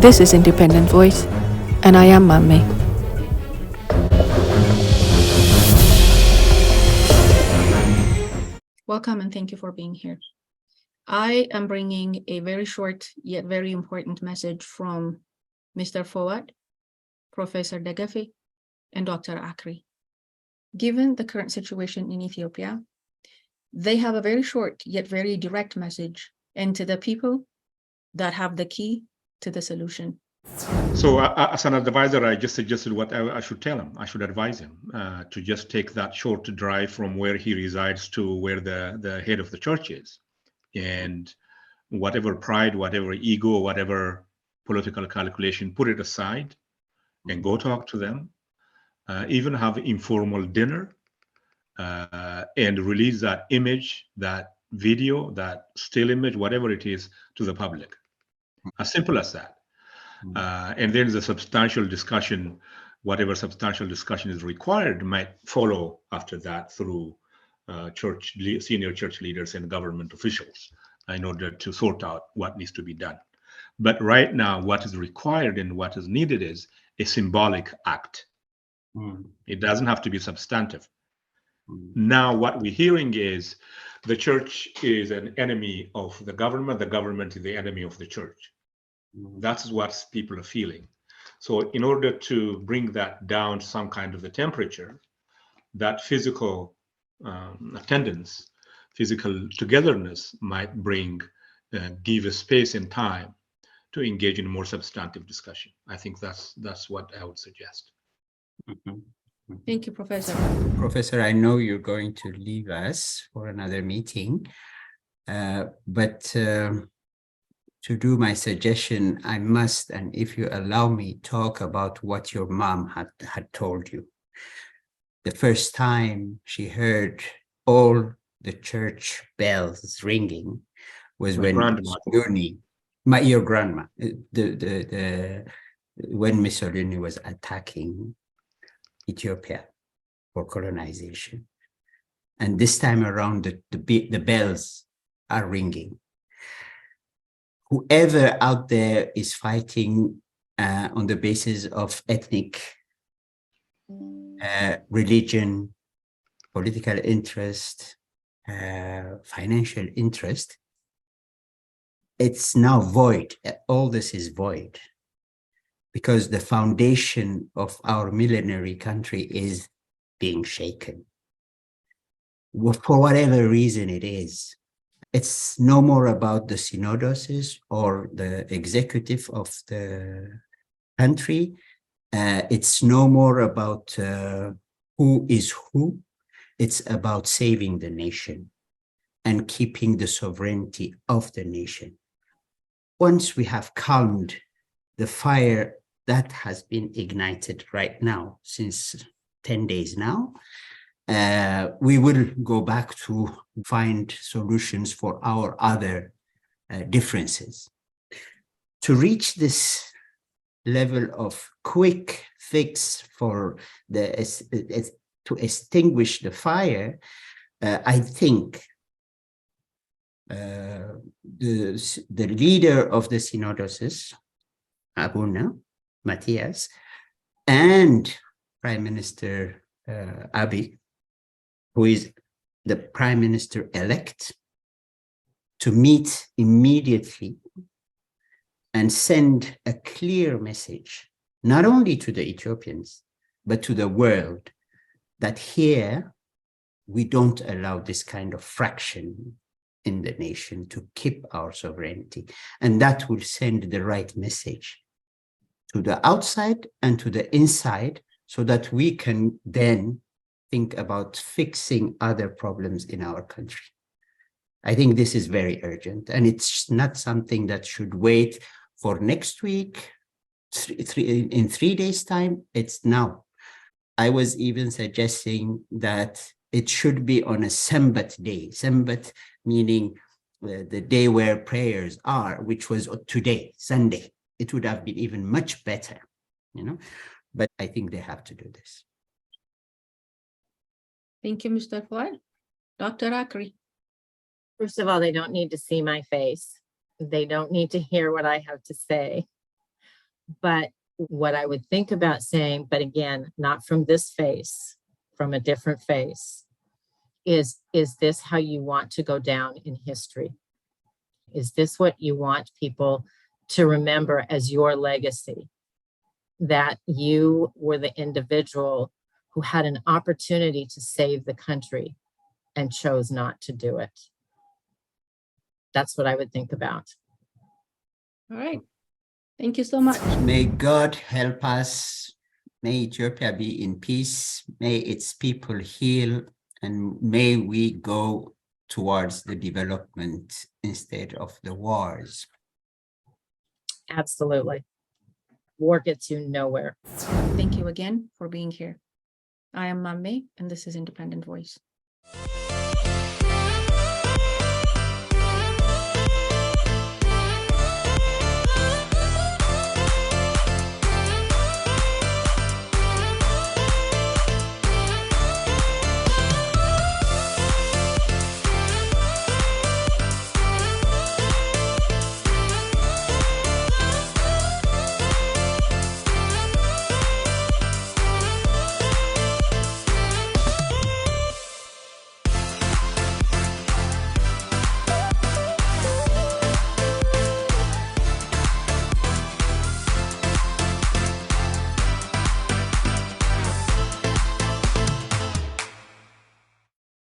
This is Independent Voice, and I am Mame. Welcome and thank you for being here. I am bringing a very short yet very important message from Mr. Fawad, Professor Dagafi, and Dr. Akri. Given the current situation in Ethiopia, they have a very short yet very direct message, and to the people that have the key to the solution. So as an advisor, I just suggested what I should tell him. I should advise him to just take that short drive from where he resides to where the head of the church is. And whatever pride, whatever ego, whatever political calculation, put it aside and go talk to them. Even have informal dinner and release that image, that video, that still image, whatever it is, to the public. As simple as that. And then the substantial discussion, whatever substantial discussion is required, might follow after that through senior church leaders and government officials in order to sort out what needs to be done. But right now, what is required and what is needed is a symbolic act. It doesn't have to be substantive. Now, what we're hearing is the church is an enemy of the government is the enemy of the church. That's what people are feeling. So in order to bring that down to some kind of the temperature, that physical attendance, physical togetherness might give a space and time to engage in more substantive discussion. I think that's what I would suggest. Thank you, Professor. Professor, I know you're going to leave us for another meeting, but to do my suggestion, I must, and if you allow me, talk about what your mom had told you. The first time she heard all the church bells ringing was when Mussolini, your grandma, when Mussolini was attacking Ethiopia for colonization. And this time around, the bells are ringing. Whoever out there is fighting on the basis of ethnic, religion, political interest, financial interest, it's now void. All this is void because the foundation of our millenary country is being shaken. For whatever reason it is. It's no more about the synodoses or the executive of the country. It's no more about who is who. It's about saving the nation and keeping the sovereignty of the nation. Once we have calmed the fire that has been ignited right now since 10 days now, we will go back to find solutions for our other differences. To reach this level of quick fix for to extinguish the fire, I think the leader of the synodosis, Abuna, Matthias, and Prime Minister Abiy, who is the prime minister-elect, to meet immediately and send a clear message, not only to the Ethiopians, but to the world, that here we don't allow this kind of fraction in the nation to keep our sovereignty. And that will send the right message to the outside and to the inside so that we can then think about fixing other problems in our country. I think this is very urgent, and it's not something that should wait for next week, in 3 days' time. It's now. I was even suggesting that it should be on a Sabbath day, Sabbath meaning the day where prayers are, which was today, Sunday. It would have been even much better, but I think they have to do this. Thank you, Mr. Fawad. Dr. Akri. First of all, they don't need to see my face. They don't need to hear what I have to say. But what I would think about saying, but again, not from this face, from a different face, is this how you want to go down in history? Is this what you want people to remember as your legacy? That you were the individual who had an opportunity to save the country and chose not to do it. That's what I would think about. All right. Thank you so much. May God help us. May Ethiopia be in peace. May its people heal. And may we go towards the development instead of the wars. Absolutely. War gets you nowhere. Thank you again for being here. I am Mamme, and this is Independent Voice.